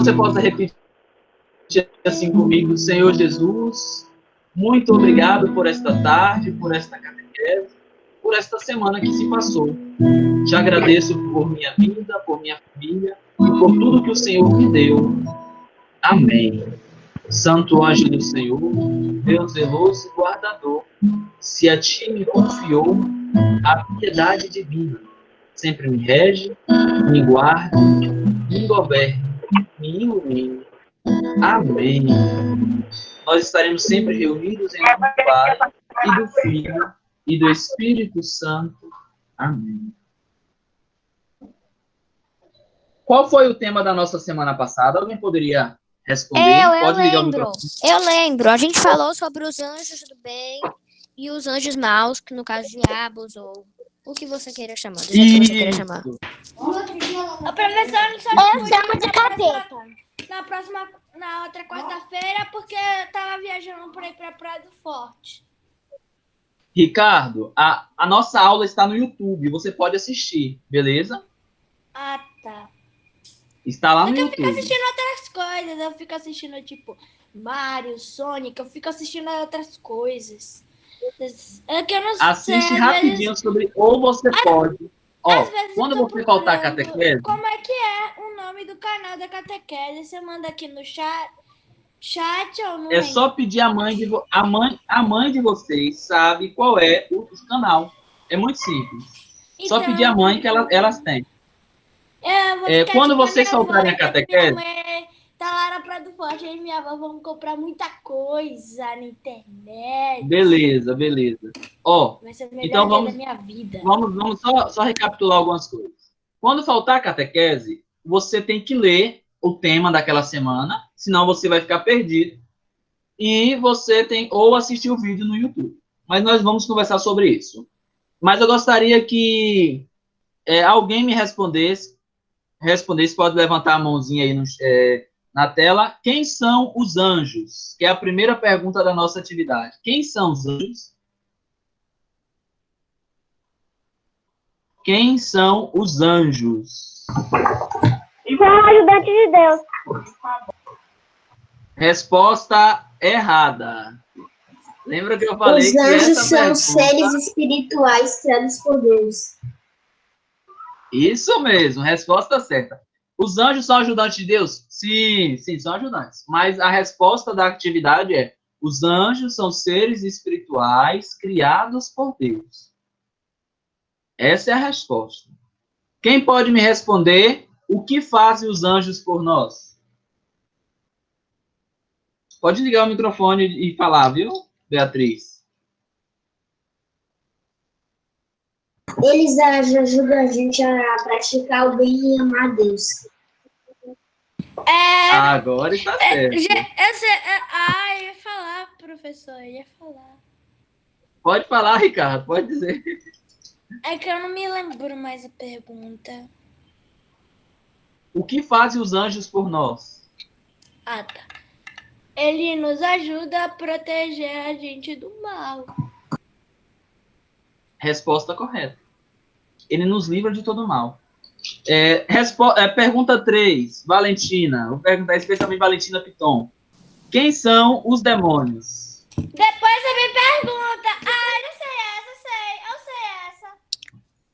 você possa repetir assim comigo: Senhor Jesus, muito obrigado por esta tarde, por esta catequese, por esta semana que se passou. Te agradeço por minha vida, por minha família e por tudo que o Senhor me deu. Amém. Santo anjo do Senhor, Deus zeloso e guardador, se a ti me confiou a piedade divina, sempre me rege, me guarde, me governe, me ilumine. Amém. Nós estaremos sempre reunidos em nome do Pai, e do Filho, e do Espírito Santo. Amém. Qual foi o tema da nossa semana passada? Alguém poderia responder? Pode ligar o microfone. Eu lembro. A gente falou sobre os anjos do bem e os anjos maus, que no caso diabos ou o que você queira chamar. Do jeito que você queira chamar. O professor não só Eu chamo de capeta. Na outra quarta-feira, porque eu tava viajando por aí pra Praia do Forte. Ricardo, a nossa aula está no YouTube. Você pode assistir, beleza? Ah, tá. Está lá no Eu YouTube. fico assistindo outras coisas. Eu fico assistindo, tipo, Mario, Sonic. Eu fico assistindo outras coisas. É que eu não Assiste sei, rapidinho sobre... Ou você pode... Ó, quando você faltar a catequese... Como é que é o nome do canal da catequese? Você manda aqui no chat ou no... É só pedir a mãe de vocês sabe qual é o canal. É muito simples. Então, só pedir a mãe que elas têm. Quando vocês soltarem a catequese... Tá lá na Praia do Forte, aí minha avó vamos comprar muita coisa na internet. Beleza. Ó, vai ser o melhor então dia da minha vida. Vamos só recapitular algumas coisas. Quando faltar a catequese, você tem que ler o tema daquela semana, senão você vai ficar perdido. E você tem ou assistir o vídeo no YouTube. Mas nós vamos conversar sobre isso. Mas eu gostaria que alguém me respondesse, pode levantar a mãozinha aí na tela. Quem são os anjos? Que é a primeira pergunta da nossa atividade. Quem são os anjos? Quem são os anjos? São ajudantes de Deus. Resposta errada. Lembra que eu falei os que anjos essa são pergunta... seres espirituais criados por Deus. Isso mesmo, resposta certa. Os anjos são ajudantes de Deus? Sim, são ajudantes. Mas a resposta da atividade é: os anjos são seres espirituais criados por Deus. Essa é a resposta. Quem pode me responder o que fazem os anjos por nós? Pode ligar o microfone e falar, viu, Beatriz? Eles ajudam a gente a praticar o bem e amar a Deus. Agora está certo. Eu ia falar, professor, eu ia falar. Pode falar, Ricardo, pode dizer. É que eu não me lembro mais a pergunta. O que fazem os anjos por nós? Ah, tá. Ele nos ajuda a proteger a gente do mal. Resposta correta. Ele nos livra de todo mal. Pergunta 3, Valentina. Vou perguntar especialmente Valentina Piton. Quem são os demônios? Depois você me pergunta. Eu sei essa.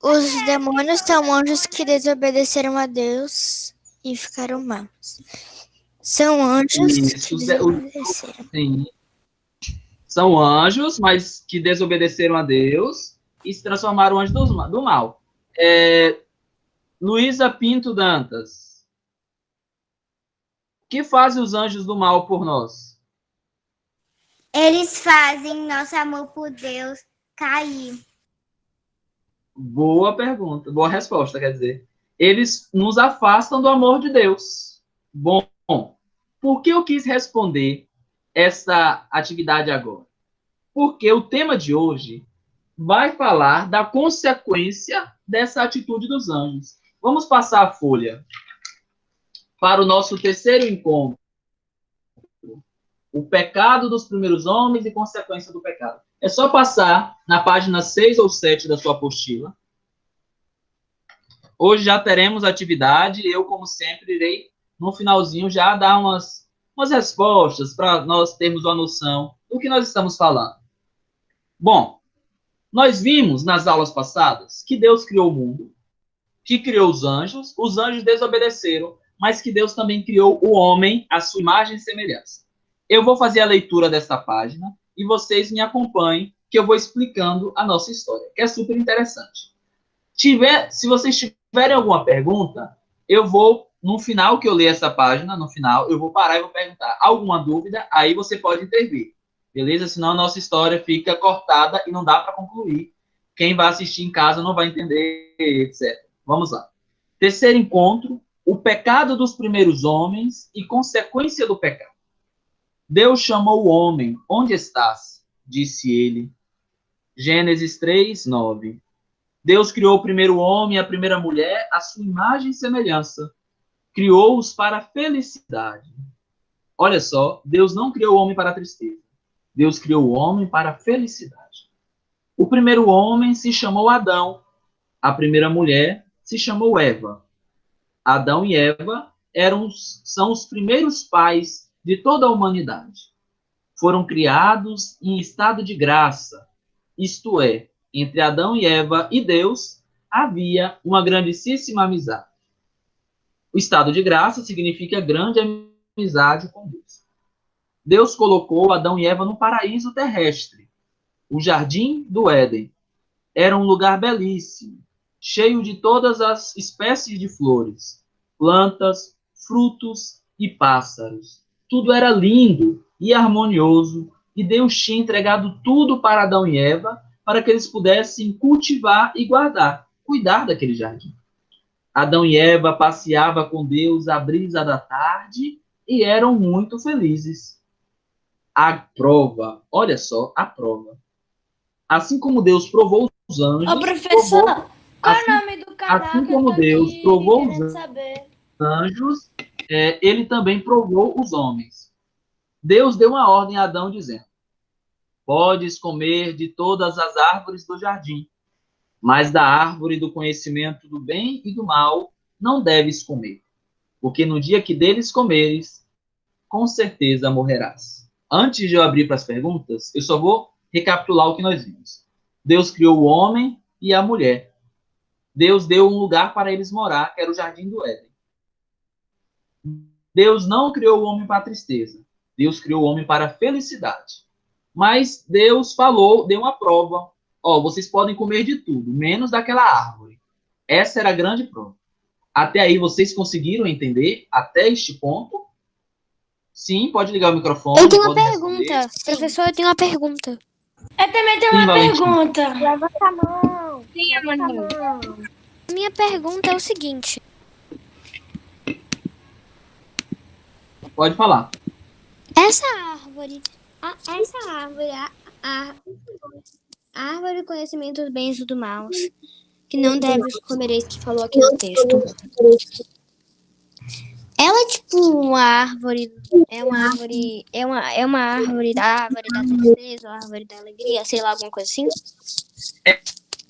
Os demônios são anjos que desobedeceram a Deus e ficaram maus. São anjos que desobedeceram. Sim. São anjos, mas que desobedeceram a Deus e se transformaram anjos do mal. Luísa Pinto Dantas. O que fazem os anjos do mal por nós? Eles fazem nosso amor por Deus cair. Boa pergunta, boa resposta, quer dizer. Eles nos afastam do amor de Deus. Bom, por que eu quis responder essa atividade agora? Porque o tema de hoje vai falar da consequência dessa atitude dos anjos. Vamos passar a folha para o nosso terceiro encontro. O pecado dos primeiros homens e consequência do pecado. É só passar na página 6 ou 7 da sua apostila. Hoje já teremos atividade. Eu, como sempre, irei no finalzinho, já dar umas respostas para nós termos uma noção do que nós estamos falando. Bom, nós vimos nas aulas passadas que Deus criou o mundo, que criou os anjos desobedeceram, mas que Deus também criou o homem à sua imagem e semelhança. Eu vou fazer a leitura desta página e vocês me acompanhem, que eu vou explicando a nossa história, que é super interessante. Se vocês tiverem alguma pergunta, eu vou, no final que eu ler essa página, no final, eu vou parar e vou perguntar. Alguma dúvida, aí você pode intervir. Beleza? Senão a nossa história fica cortada e não dá para concluir. Quem vai assistir em casa não vai entender, etc. Vamos lá. Terceiro encontro, o pecado dos primeiros homens e consequência do pecado. Deus chamou o homem. Onde estás? Disse ele. Gênesis 3, 9. Deus criou o primeiro homem e a primeira mulher à sua imagem e semelhança. Criou-os para a felicidade. Olha só, Deus não criou o homem para a tristeza. Deus criou o homem para a felicidade. O primeiro homem se chamou Adão. A primeira mulher se chamou Eva. Adão e Eva são os primeiros pais de toda a humanidade. Foram criados em estado de graça, isto é, entre Adão e Eva e Deus havia uma grandíssima amizade. O estado de graça significa grande amizade com Deus. Deus colocou Adão e Eva no paraíso terrestre, o jardim do Éden. Era um lugar belíssimo, cheio de todas as espécies de flores, plantas, frutos e pássaros. Tudo era lindo e harmonioso, e Deus tinha entregado tudo para Adão e Eva para que eles pudessem cultivar e cuidar daquele jardim. Adão e Eva passeavam com Deus à brisa da tarde e eram muito felizes. A prova, olha só, a prova. Assim como Deus provou os anjos... Ô, professor, qual é o nome do canal assim que eu como tô Deus aqui provou querendo os saber? anjos, ele também provou os homens. Deus deu uma ordem a Adão dizendo: podes comer de todas as árvores do jardim, mas da árvore do conhecimento do bem e do mal não deves comer, porque no dia que deles comeres, com certeza morrerás. Antes de eu abrir para as perguntas, eu só vou recapitular o que nós vimos. Deus criou o homem e a mulher. Deus deu um lugar para eles morar, que era o jardim do Éden. Deus não criou o homem para a tristeza. Deus criou o homem para a felicidade. Mas Deus falou, deu uma prova. Ó, vocês podem comer de tudo, menos daquela árvore. Essa era a grande prova. Até aí, vocês conseguiram entender até este ponto? Sim, pode ligar o microfone. Eu tenho uma pergunta. Professor, eu tenho uma pergunta. Eu também tenho uma pergunta. Levanta a mão. Levanta a mão. Minha pergunta é o seguinte. Pode falar. Essa árvore, a árvore do conhecimento dos bens e do mal, que não deves comereis, que falou aqui no texto. Ela é tipo uma árvore, é uma árvore da tristeza, uma árvore da alegria, sei lá, alguma coisa assim?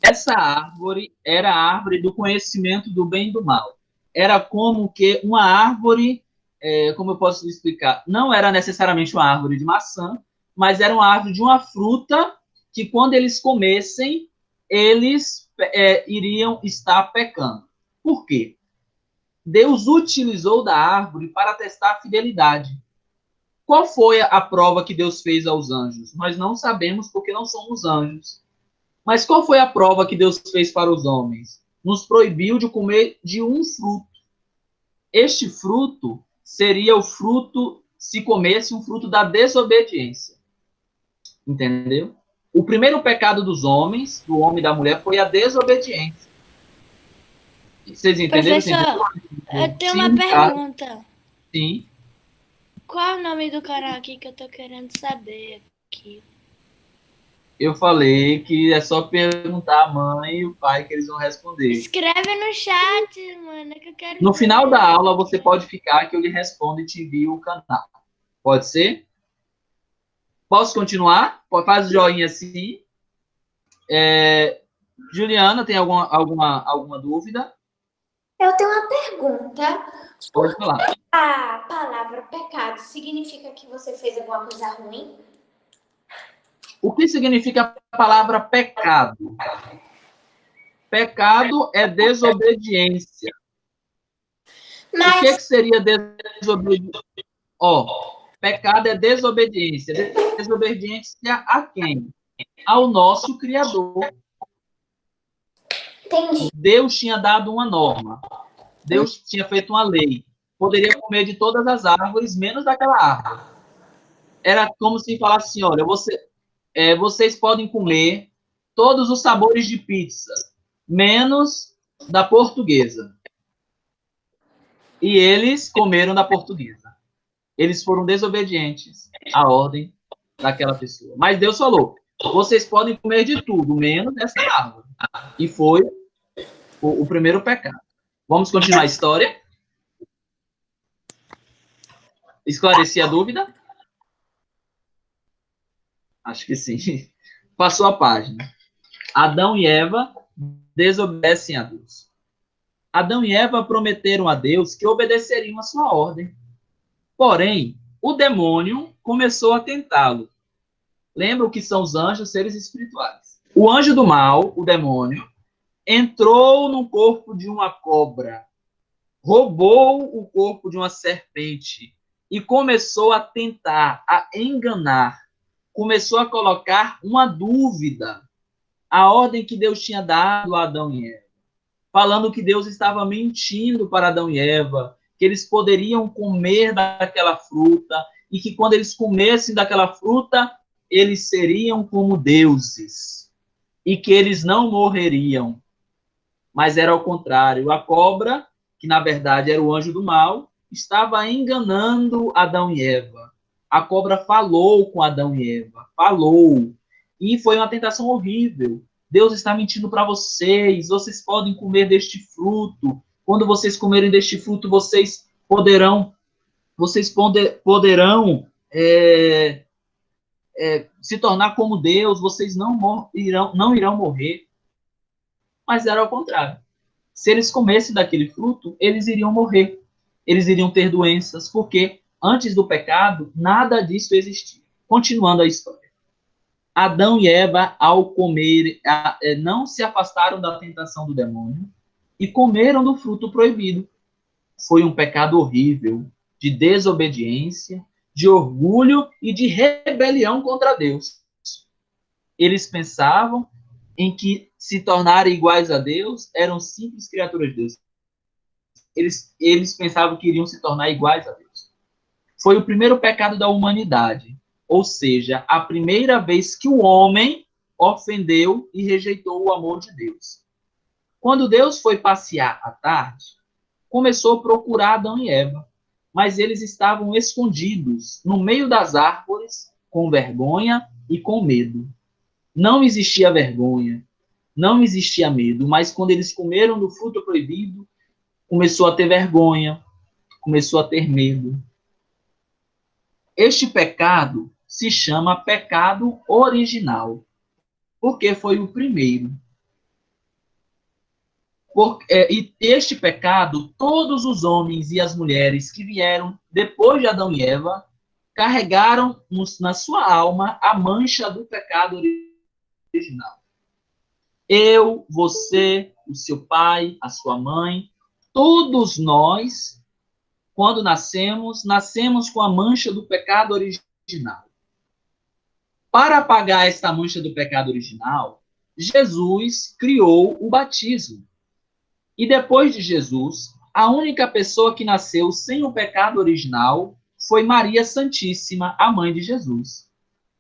Essa árvore era a árvore do conhecimento do bem e do mal. Era como que uma árvore, como eu posso explicar, não era necessariamente uma árvore de maçã, mas era uma árvore de uma fruta que quando eles comessem, eles iriam estar pecando. Por quê? Deus utilizou da árvore para testar a fidelidade. Qual foi a prova que Deus fez aos anjos? Nós não sabemos porque não somos anjos. Mas qual foi a prova que Deus fez para os homens? Nos proibiu de comer de um fruto. Este fruto seria o fruto, se comesse, um fruto da desobediência. Entendeu? O primeiro pecado dos homens, do homem e da mulher, foi a desobediência. Vocês entenderam? Professor, eu tenho uma pergunta. Sim. Qual é o nome do canal aqui que eu tô querendo saber aqui? Eu falei que é só perguntar à mãe e o pai que eles vão responder. Escreve no chat, mano, que eu quero No ver. final da aula, você pode ficar que eu lhe respondo e te envio o canal. Pode ser? Posso continuar? Faz o joinha assim. Juliana, tem alguma dúvida? Eu tenho uma pergunta. Pode falar. A palavra pecado significa que você fez alguma coisa ruim? O que significa a palavra pecado? Pecado é desobediência. O que seria desobediência? Pecado é desobediência. Desobediência a quem? Ao nosso Criador. Entendi. Deus tinha dado uma norma. Deus tinha feito uma lei. Poderia comer de todas as árvores, menos daquela árvore. Era como se falasse assim, olha, vocês podem comer todos os sabores de pizza, menos da portuguesa. E eles comeram da portuguesa. Eles foram desobedientes à ordem daquela pessoa. Mas Deus falou, vocês podem comer de tudo, menos dessa árvore. E foi o primeiro pecado. Vamos continuar a história? Esclareci a dúvida? Acho que sim. Passou a página. Adão e Eva desobedecem a Deus. Adão e Eva prometeram a Deus que obedeceriam a sua ordem. Porém, o demônio começou a tentá-lo. Lembram que são os anjos, seres espirituais. O anjo do mal, o demônio, entrou no corpo de uma cobra, roubou o corpo de uma serpente e começou a tentar, a enganar, começou a colocar uma dúvida à ordem que Deus tinha dado a Adão e Eva, falando que Deus estava mentindo para Adão e Eva, que eles poderiam comer daquela fruta e que quando eles comessem daquela fruta, eles seriam como deuses e que eles não morreriam. Mas era ao contrário. A cobra, que na verdade era o anjo do mal, estava enganando Adão e Eva. A cobra falou com Adão e Eva, falou. E foi uma tentação horrível. Deus está mentindo para vocês, vocês podem comer deste fruto. Quando vocês comerem deste fruto, vocês poderão se tornar como Deus, vocês não irão morrer. Mas era ao contrário. Se eles comessem daquele fruto, eles iriam morrer. Eles iriam ter doenças, porque antes do pecado, nada disso existia. Continuando a história. Adão e Eva, ao comer, não se afastaram da tentação do demônio e comeram do fruto proibido. Foi um pecado horrível, de desobediência, de orgulho e de rebelião contra Deus. Eles pensavam em que se tornarem iguais a Deus eram simples criaturas de Deus. Eles pensavam que iriam se tornar iguais a Deus. Foi o primeiro pecado da humanidade, ou seja, a primeira vez que o homem ofendeu e rejeitou o amor de Deus. Quando Deus foi passear à tarde, começou a procurar Adão e Eva, mas eles estavam escondidos no meio das árvores, com vergonha e com medo. Não existia vergonha, não existia medo, mas quando eles comeram do fruto proibido, começou a ter vergonha, começou a ter medo. Este pecado se chama pecado original, porque foi o primeiro. E este pecado, todos os homens e as mulheres que vieram depois de Adão e Eva, carregaram na sua alma a mancha do pecado original. Eu, você, o seu pai, a sua mãe, todos nós, quando nascemos com a mancha do pecado original. Para apagar esta mancha do pecado original, Jesus criou o batismo. E depois de Jesus, a única pessoa que nasceu sem o pecado original foi Maria Santíssima, a mãe de Jesus,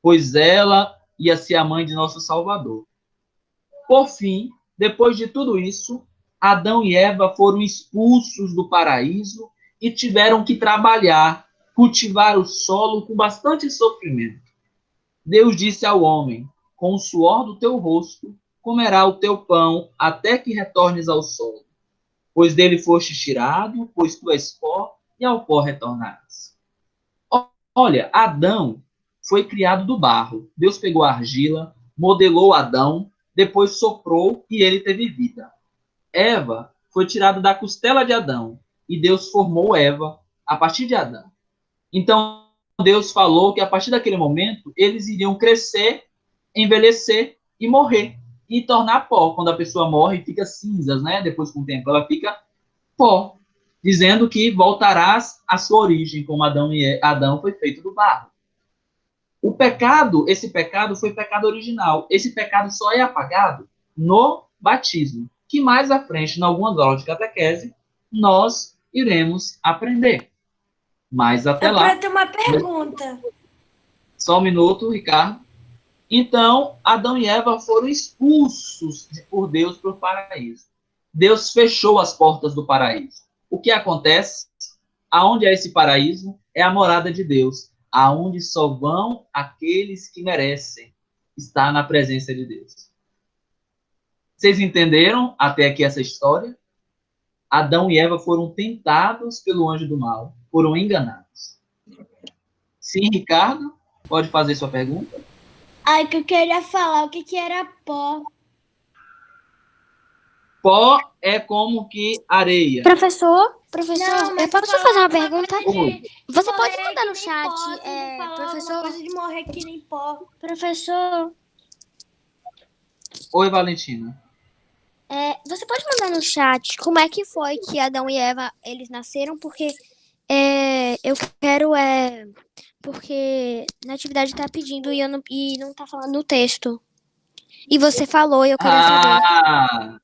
pois ela ia ser a mãe de nosso Salvador. Por fim, depois de tudo isso, Adão e Eva foram expulsos do paraíso e tiveram que trabalhar, cultivar o solo com bastante sofrimento. Deus disse ao homem: com o suor do teu rosto comerá o teu pão até que retornes ao solo, pois dele foste tirado, pois tu és pó e ao pó retornarás. Olha, Adão foi criado do barro. Deus pegou a argila, modelou Adão, depois soprou e ele teve vida. Eva foi tirada da costela de Adão. e Deus formou Eva a partir de Adão. Então, Deus falou que a partir daquele momento, eles iriam crescer, envelhecer e morrer. E tornar pó. Quando a pessoa morre, fica cinzas, né? Depois, com o tempo, ela fica pó. Dizendo que voltarás à sua origem, como Adão foi feito do barro. O pecado, esse pecado foi pecado original. Esse pecado só é apagado no batismo, que mais à frente, em algumas aulas de catequese, nós iremos aprender. Mas até lá... Eu tenho uma pergunta. Só um minuto, Ricardo. Então, Adão e Eva foram expulsos por Deus para o paraíso. Deus fechou as portas do paraíso. O que acontece? Aonde é esse paraíso? É a morada de Deus. Aonde só vão aqueles que merecem estar na presença de Deus. Vocês entenderam até aqui essa história? Adão e Eva foram tentados pelo anjo do mal, foram enganados. Sim, Ricardo? Pode fazer sua pergunta? Ai, que eu queria falar o que era pó. Pó é como que areia. Professor, Não, eu posso fazer uma pergunta? Você Morrer pode mandar que no nem chat, pó, você falou professor? alguma coisa de morrer que nem pó. Professor, Oi, Valentina. você pode mandar no chat como é que foi que Adão e Eva, eles nasceram? Porque eu quero, porque na atividade tá pedindo e não tá falando no texto. E você falou e eu queria saber.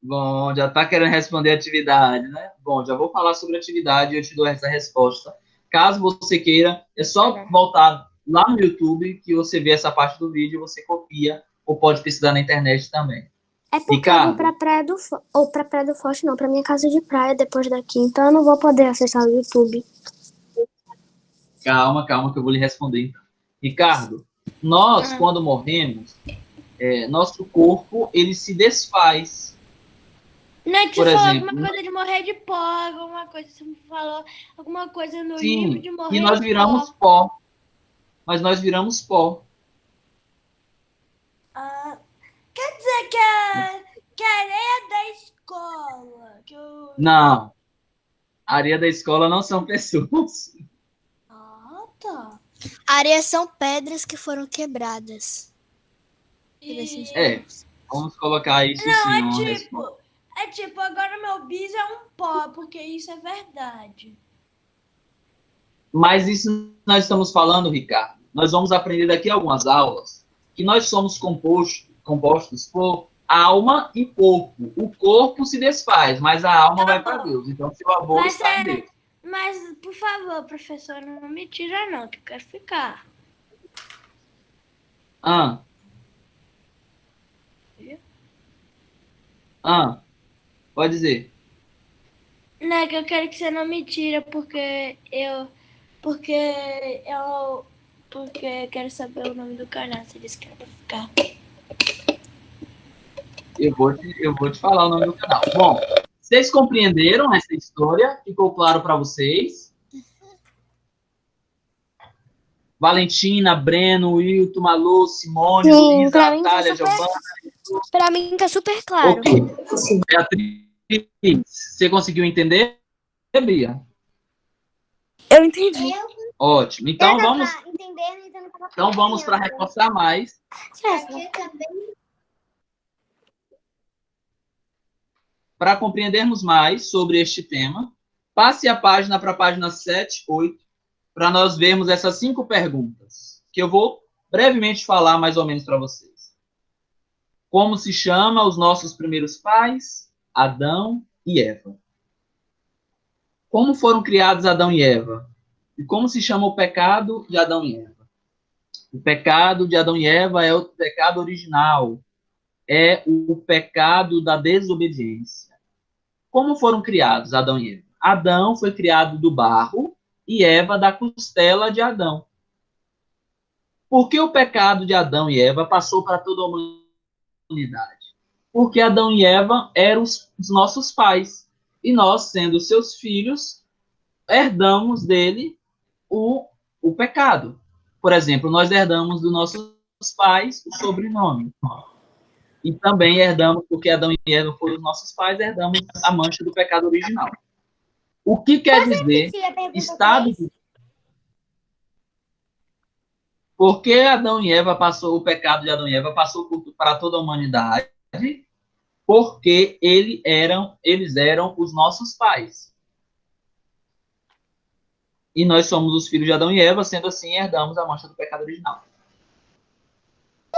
Bom, já está querendo responder a atividade, né? Bom, já vou falar sobre a atividade e eu te dou essa resposta. Caso você queira, é só voltar lá no YouTube que você vê essa parte do vídeo e você copia ou pode pesquisar na internet também. É porque eu vou pra Praia do Forte, não, pra minha casa de praia depois daqui, então eu não vou poder acessar o YouTube. Calma, que eu vou lhe responder então. Ricardo, nós, quando morremos, nosso corpo, ele se desfaz. Não, te Por falou exemplo, alguma coisa de morrer de pó, alguma coisa, você me falou alguma coisa no sim, livro de morrer e nós viramos pó. Mas nós viramos pó. Quer dizer que a areia da escola. Não. A areia da escola não são pessoas. Ah, tá. Areias são pedras que foram quebradas. Vamos colocar isso sim. É tipo, agora meu bis é um pó, porque isso é verdade. Mas isso nós estamos falando, Ricardo. Nós vamos aprender daqui a algumas aulas que nós somos compostos por alma e corpo. O corpo se desfaz, mas a alma vai para Deus. Então, seu avô está em Deus. Mas, por favor, professor, não me tira não, que eu quero ficar. Pode dizer. Não, é que eu quero que você não me tira, porque eu quero saber o nome do canal, se eles querem ficar. Eu vou te falar o nome do canal. Bom, vocês compreenderam essa história? Ficou claro para vocês? Valentina, Breno, Wilton, Malu, Simone, Luísa, Natália, Giovana. Para mim tá super claro. Okay. Beatriz, você conseguiu entender, Bia? Eu entendi. Ótimo. Então vamos para reforçar mais. Para compreendermos mais sobre este tema, passe a página para a página 7, 8, para nós vermos essas 5 perguntas, que eu vou brevemente falar mais ou menos para vocês. Como se chama os nossos primeiros pais? Adão e Eva. Como foram criados Adão e Eva? E como se chama o pecado de Adão e Eva? O pecado de Adão e Eva é o pecado original, é o pecado da desobediência. Como foram criados Adão e Eva? Adão foi criado do barro e Eva da costela de Adão. Por que o pecado de Adão e Eva passou para toda a humanidade? Porque Adão e Eva eram os nossos pais. E nós, sendo seus filhos, herdamos dele o pecado. Por exemplo, nós herdamos dos nossos pais o sobrenome. E também herdamos, porque Adão e Eva foram os nossos pais, herdamos a mancha do pecado original. O que quer dizer Se a pergunta estado? três, Por que Adão e Eva passou, o pecado de Adão e Eva passou para toda a humanidade? Porque eles eram os nossos pais. E nós somos os filhos de Adão e Eva, sendo assim, herdamos a mancha do pecado original.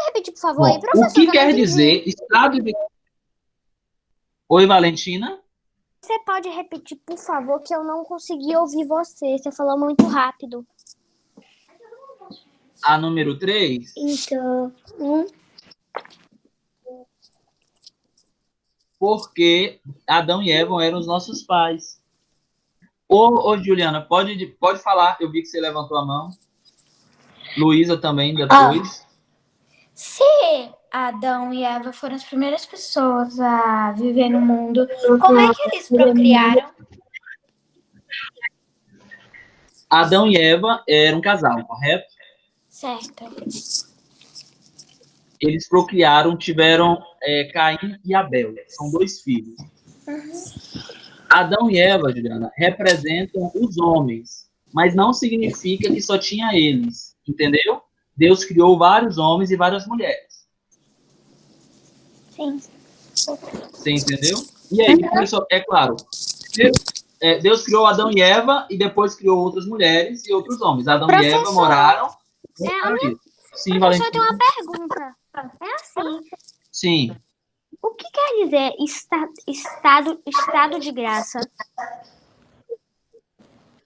Repetir, por favor, aí, Bom, professor. o que eu não quer entendi. dizer estado de... Oi, Valentina? Você pode repetir, por favor, que eu não consegui ouvir você. Você falou muito rápido. A número 3. Então, Porque Adão e Eva eram os nossos pais. Ô Juliana, pode falar. Eu vi que você levantou a mão. Luísa também, depois. se Adão e Eva foram as primeiras pessoas a viver no mundo, como é que eles procriaram? Adão e Eva eram um casal, correto? Certo. Eles procriaram, tiveram Caim e Abel. São 2 filhos. Adão e Eva, Juliana, representam os homens, mas não significa que só tinha eles, entendeu? Deus criou vários homens e várias mulheres. Sim. Você entendeu? E aí, começou, é claro, Deus criou Adão e Eva e depois criou outras mulheres e outros homens. Adão e Eva Professor, moraram. Sim, professor, Valentina. eu tenho uma pergunta. É assim. Sim. O que quer dizer estado de graça?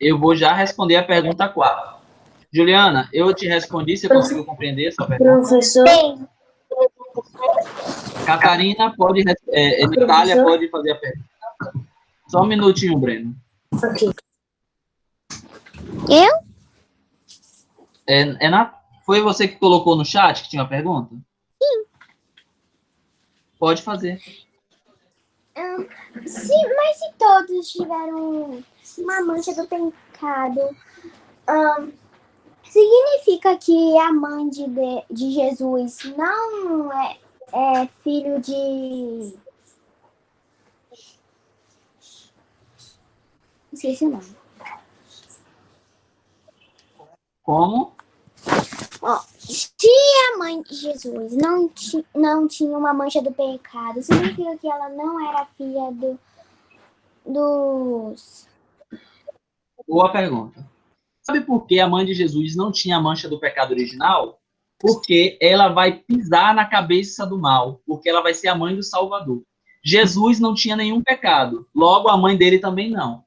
Eu vou já responder a pergunta 4. Juliana, eu te respondi, você conseguiu compreender essa pergunta? Professor, Catarina, Natália pode fazer a pergunta. Só um minutinho, Breno. ok. Eu? Foi você que colocou no chat que tinha uma pergunta? Sim. Pode fazer. Mas se todos tiveram uma mancha do pecado, significa que a mãe de Jesus não é filho de... Esqueci o nome. Como? Se a mãe de Jesus não tinha uma mancha do pecado, significa que ela não era filha dos... Boa pergunta. Sabe por que a mãe de Jesus não tinha a mancha do pecado original? Porque ela vai pisar na cabeça do mal, porque ela vai ser a mãe do Salvador. Jesus não tinha nenhum pecado, logo a mãe dele também não.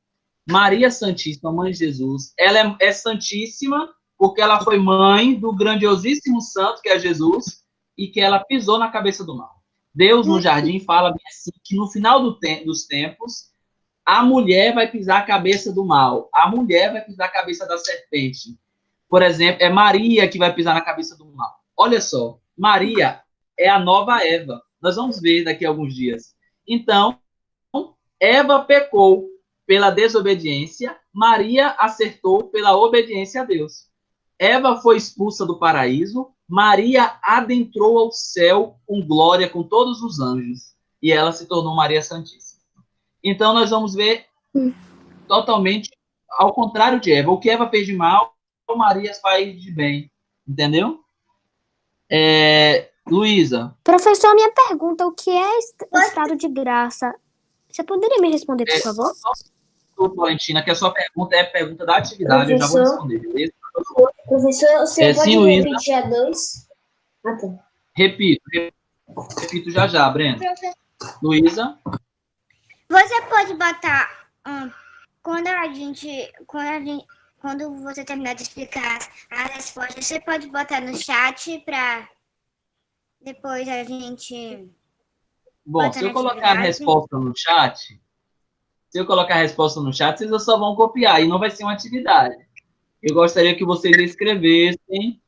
Maria Santíssima, mãe de Jesus, ela é santíssima porque ela foi mãe do grandiosíssimo santo, que é Jesus, e que ela pisou na cabeça do mal. Deus, no jardim, fala bem assim, que no final dos tempos, a mulher vai pisar a cabeça do mal, a mulher vai pisar a cabeça da serpente. Por exemplo, é Maria que vai pisar na cabeça do mal. Olha só, Maria é a nova Eva. Nós vamos ver daqui a alguns dias. Então, Eva pecou pela desobediência, Maria acertou pela obediência a Deus. Eva foi expulsa do paraíso, Maria adentrou ao céu com glória, com todos os anjos, e ela se tornou Maria Santíssima. Então, nós vamos ver totalmente ao contrário de Eva. O que Eva fez de mal, Maria faz de bem. Entendeu? Luísa. Professor, minha pergunta, o que é estado de graça? Você poderia me responder, por favor? Valentina, que a sua pergunta é a pergunta da atividade, eu já vou responder, beleza? Professor, você pode sim, Luísa. repetir a 2? Ah, tá. Repito já, Breno. Luísa. Você pode botar, quando você terminar de explicar as respostas, você pode botar no chat para depois a gente... Bom, se eu colocar a resposta no chat, vocês só vão copiar e não vai ser uma atividade. Eu gostaria que vocês escrevessem.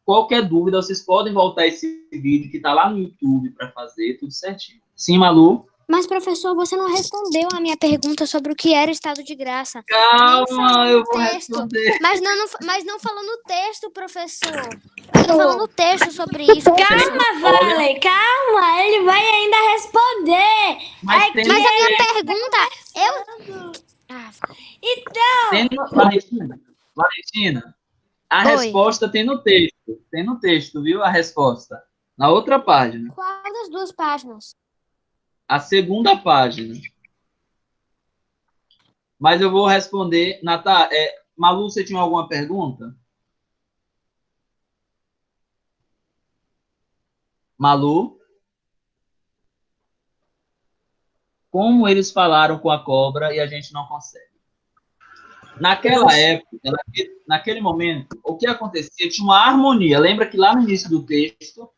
Qualquer dúvida, vocês podem voltar esse vídeo que está lá no YouTube para fazer tudo certinho. Sim, Malu? Mas, professor, você não respondeu a minha pergunta sobre o que era estado de graça. Calma, eu vou responder. Mas não falando o texto, professor. Não falando o texto sobre isso. Calma, Vale, calma. Ele vai ainda responder. Mas a minha pergunta... Valentina, a Oi. resposta tem no texto, viu? A resposta. Na outra página. Qual das duas páginas? A segunda página. Mas eu vou responder. Malu, você tinha alguma pergunta? Malu? Como eles falaram com a cobra e a gente não consegue? Naquela época, naquele momento, o que acontecia? Tinha uma harmonia. Lembra que lá no início do texto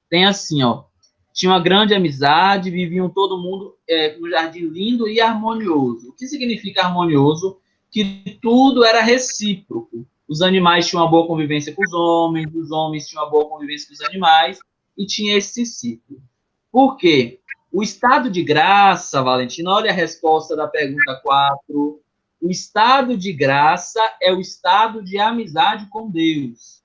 tem assim, ó. Tinha uma grande amizade, viviam todo mundo num jardim lindo e harmonioso. O que significa harmonioso? Que tudo era recíproco. Os animais tinham uma boa convivência com os homens tinham uma boa convivência com os animais, e tinha esse ciclo. Por quê? O estado de graça, Valentina, olha a resposta da pergunta 4. O estado de graça é o estado de amizade com Deus.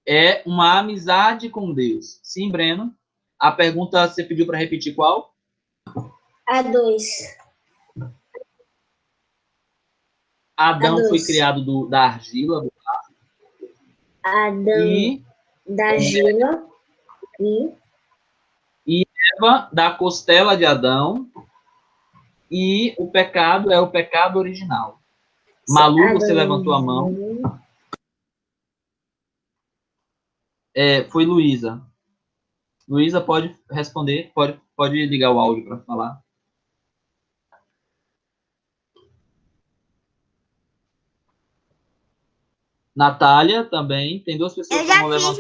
É uma amizade com Deus. Sim, Breno? A pergunta você pediu para repetir qual? A 2. Adão foi criado da argila. Adão da argila e Eva da costela de Adão. E o pecado é o pecado original. Malu, você levantou a mão. Foi Luísa. Luísa pode responder, pode ligar o áudio para falar. Natália também. Tem duas pessoas Eu que estão já fiz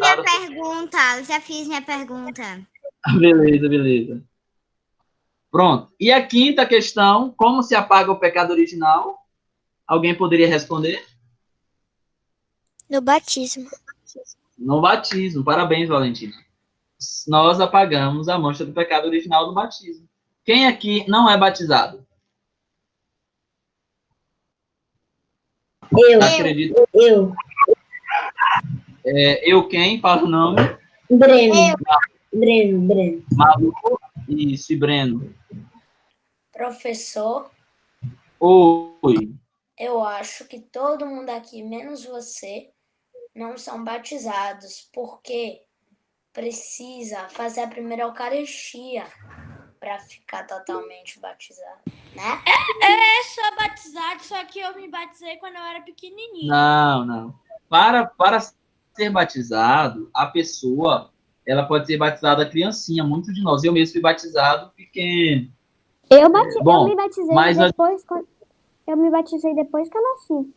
levantadas. minha pergunta. Beleza. Pronto. E a quinta questão, como se apaga o pecado original? Alguém poderia responder? No batismo. No batismo. Parabéns, Valentina. Nós apagamos a mancha do pecado original do batismo. Quem aqui não é batizado? Eu. Acredito. Eu. Eu quem? Fala o nome. Breno. Breno. Malu. Isso, e Breno. Professor, Oi. eu acho que todo mundo aqui, menos você, não são batizados, porque precisa fazer a primeira Eucaristia para ficar totalmente batizado, né? Sou batizado, só que eu me batizei quando eu era pequenininho. Não. Para ser batizado, a pessoa, ela pode ser batizada criancinha. Muitos de nós, eu mesmo fui batizado pequeno. Eu me batizei mas depois. Eu me batizei depois que eu nasci.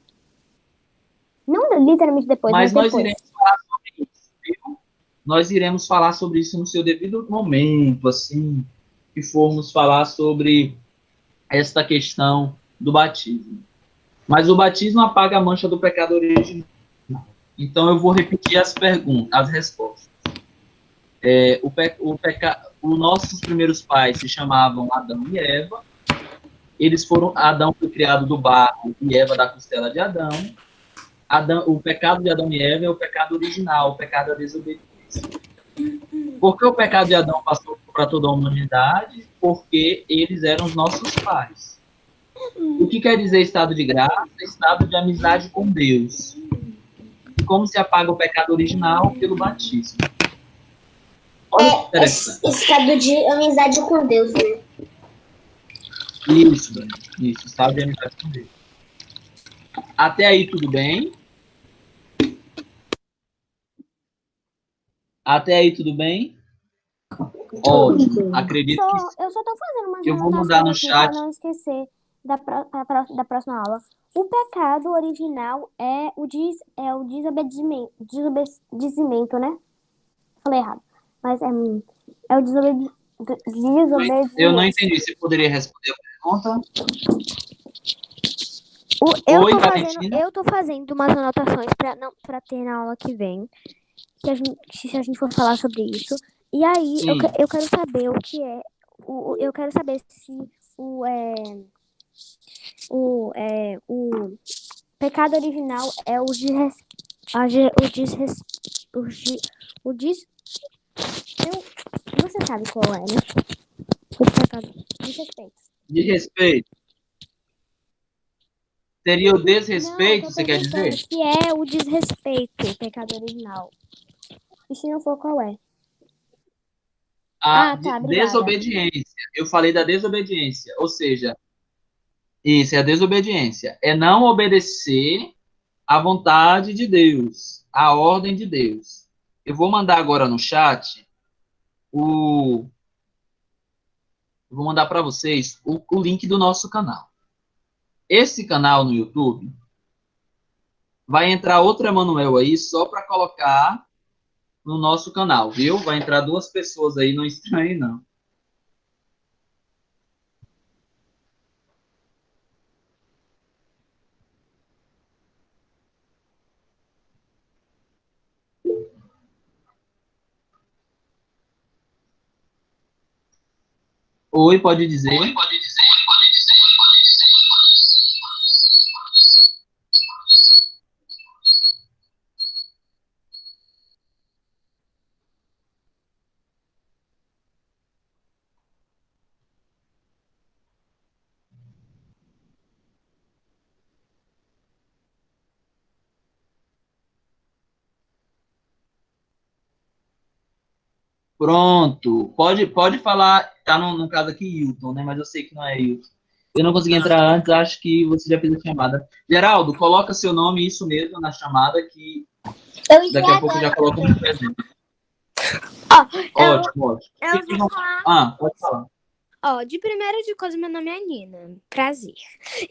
Não literalmente depois, mas nós depois. iremos falar sobre isso, viu? Nós iremos falar sobre isso no seu devido momento, assim, que formos falar sobre esta questão do batismo. Mas o batismo apaga a mancha do pecado original. Então eu vou repetir as respostas. Os nossos primeiros pais se chamavam Adão e Eva. Adão foi criado do barro e Eva da costela de Adão. O pecado de Adão e Eva é o pecado original, o pecado da desobediência. Por que o pecado de Adão passou para toda a humanidade? Porque eles eram os nossos pais. O que quer dizer estado de graça? Estado de amizade com Deus. Como se apaga o pecado original? Pelo batismo. Olha que interessante. Estado de amizade com Deus, né? Isso, estado de amizade com Deus. Até aí tudo bem? Até aí tudo bem? Ótimo, acredito que Eu só tô fazendo umas eu vou mandar no anotações aqui chat. pra não esquecer da próxima aula. O pecado original é o desobedecimento, né? Falei errado. Mas é o desobedecimento. Eu não entendi. Você poderia responder a pergunta? Eu tô fazendo umas anotações pra ter na aula que vem. Se a gente for falar sobre isso. E aí, eu quero saber o que é. Eu quero saber se o pecado original é você sabe qual é, né? O pecado. Desrespeito. De respeito. Seria o Não, desrespeito, eu tô você quer perguntando dizer? se é o desrespeito, o pecado original. E se não for, qual é? A Tá, obrigada. desobediência. Eu falei da desobediência. Ou seja, isso é a desobediência. É não obedecer à vontade de Deus, à ordem de Deus. Eu vou mandar agora no chat o. Eu vou mandar para vocês o link do nosso canal. Esse canal no YouTube vai entrar outro Emanuel aí só para colocar no nosso canal, viu? Vai entrar 2 pessoas aí, não estranhe não. Oi, pode dizer. Oi, pode dizer. Pronto. Pode falar. Tá no caso aqui, Hilton, né? Mas eu sei que não é Hilton. Eu não consegui entrar antes, acho que você já fez a chamada. Geraldo, coloca seu nome, isso mesmo, na chamada, que Eu entrei daqui a pouco eu já agora coloco no também. presente. Ó, Ótimo, ótimo. eu vou falar. Pode falar. Ó, de primeira de coisa, meu nome é Nina. Prazer.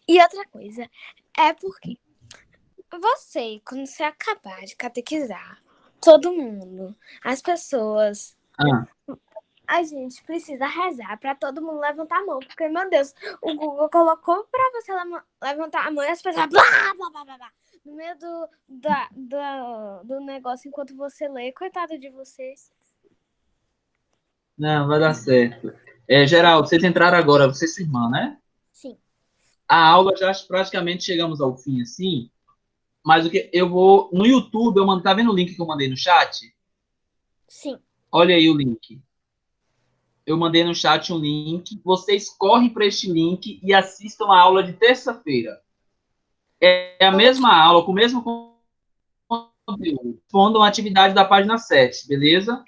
E outra coisa, é porque você, quando você acabar de catequizar todo mundo, as pessoas, Ah, a gente precisa rezar pra todo mundo levantar a mão. Porque, meu Deus, o Google colocou pra você levantar a mão e as pessoas blá, blá, blá, blá, blá, no meio do negócio enquanto você lê. Coitado de vocês. não, vai dar certo. Geraldo, vocês entraram agora, você e sua irmã, né? Sim. A aula já praticamente chegamos ao fim, assim. Mas o que eu vou. No YouTube, eu mando. Tá vendo o link que eu mandei no chat? Sim. Olha aí o link. Eu mandei no chat um link. Vocês correm para este link e assistam a aula de terça-feira. É a mesma aula, com o mesmo conteúdo. Respondam a atividade da página 7, beleza?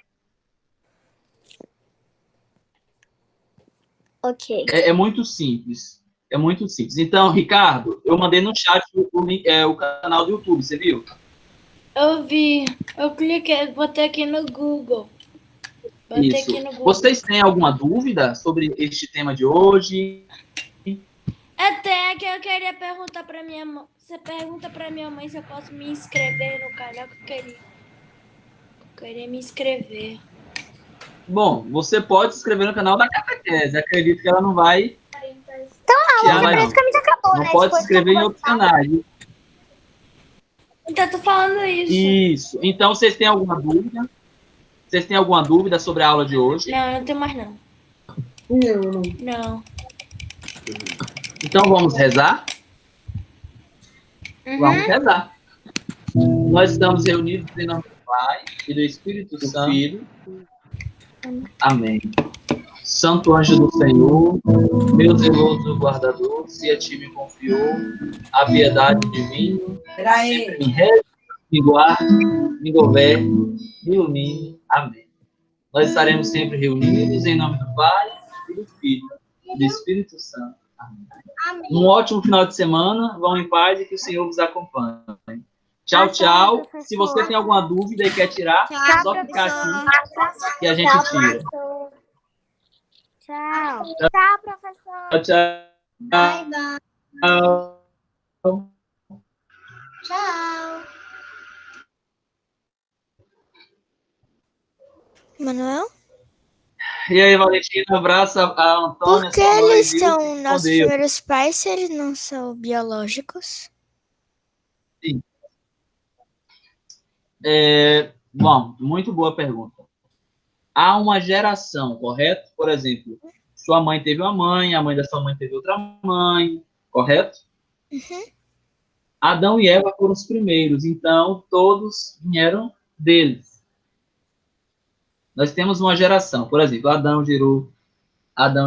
Ok. É muito simples. É muito simples. Então, Ricardo, eu mandei no chat o canal do YouTube, você viu? Eu vi. Eu cliquei, botei aqui no Google. Botei Isso. aqui no Google. Vocês têm alguma dúvida sobre este tema de hoje? Até que eu queria perguntar pra minha mãe. Você pergunta pra minha mãe se eu posso me inscrever no canal que eu queria. Eu queria me inscrever. Bom, você pode se inscrever no canal da Catequese. Acredito que ela não vai. Então, vai, não. praticamente acabou, Não né? pode se Depois que inscrever em acabou outros canais. Então, eu tô falando isso. Isso. Então, vocês têm alguma dúvida? Vocês têm alguma dúvida sobre a aula de hoje? Não, não tenho mais não. Não. Então, vamos rezar? Vamos rezar. Nós estamos reunidos em nome do Pai e do Espírito Santo. Filho. Amém. Santo anjo do Senhor, meu zeloso guardador, se a ti me confiou a piedade divina, sempre me reze, me guarde, me governe, me ilumine. Amém. Nós estaremos sempre reunidos em nome do Pai, e do Filho, e do Espírito Santo. Amém. Um ótimo final de semana. Vão em paz e que o Senhor vos acompanhe. Tchau, tchau. Se você tem alguma dúvida e quer tirar, é só clicar aqui que a gente tira. Tchau. Tchau, professor. Tchau. Bye, bye. Tchau. Tchau. Manuel? E aí, Valentina, um abraço a Antônia. Por que eles são nossos primeiros pais se eles não são biológicos? Sim. Bom, muito boa pergunta. Há uma geração, correto? Por exemplo, sua mãe teve uma mãe, a mãe da sua mãe teve outra mãe, correto? Uhum. Adão e Eva foram os primeiros, então todos vieram deles. Nós temos uma geração, por exemplo, Adão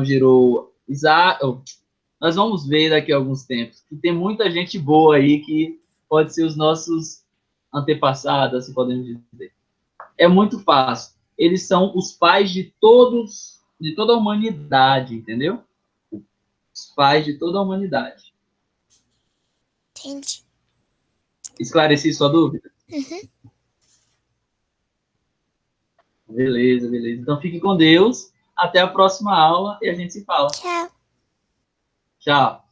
gerou Nós vamos ver daqui a alguns tempos que tem muita gente boa aí que pode ser os nossos antepassados, assim podemos dizer. É muito fácil. Eles são os pais de toda a humanidade, entendeu? Os pais de toda a humanidade. Entendi. Esclareci sua dúvida? Uhum. Beleza, beleza. Então fique com Deus. Até a próxima aula e a gente se fala. Tchau. Tchau.